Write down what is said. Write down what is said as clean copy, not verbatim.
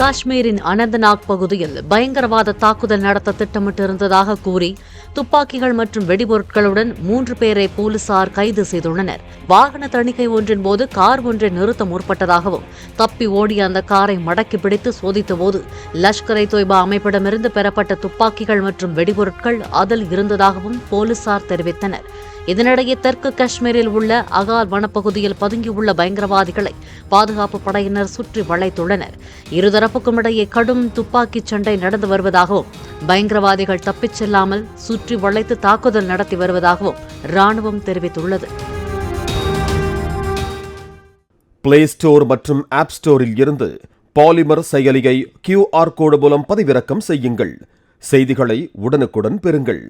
காஷ்மீரின் அனந்தநாக் பகுதியில் பயங்கரவாத தாக்குதல் நடத்த திட்டமிட்டிருந்ததாக கூறி துப்பாக்கிகள் மற்றும் வெடிபொருட்களுடன் 3 பேரை போலீசார் கைது செய்துள்ளனர். வாகன தணிக்கை ஒன்றின் போது கார் ஒன்றை நிறுத்த முற்பட்டதாகவும் தப்பி ஓடிய அந்த காரை மடக்கி பிடித்து சோதித்தபோது லஷ்கர்-இ-தொய்பா அமைப்பிடமிருந்து பெறப்பட்ட துப்பாக்கிகள் மற்றும் வெடிபொருட்கள் அதில் இருந்ததாகவும் போலீசார் தெரிவித்தனர். இதனிடையே தெற்கு காஷ்மீரில் உள்ள அகால் வனப்பகுதியில் பதுங்கியுள்ள பயங்கரவாதிகளை பாதுகாப்பு படையினர் சுற்றி வளைத்துள்ளனர். இருதரப்புக்கும் இடையே கடும் துப்பாக்கிச் சண்டை நடந்து வருவதாகவும் பயங்கரவாதிகள் தப்பிச் செல்லாமல் சுற்றி வளைத்து தாக்குதல் நடத்தி வருவதாகவும் ராணுவம் தெரிவித்துள்ளது. பிளே ஸ்டோர் மற்றும் ஆப் ஸ்டோரில் இருந்து பாலிமர் செயலியை QR கோடு மூலம் பதிவிறக்கம் செய்யுங்கள். செய்திகளை உடனுக்குடன் பெறுங்கள்.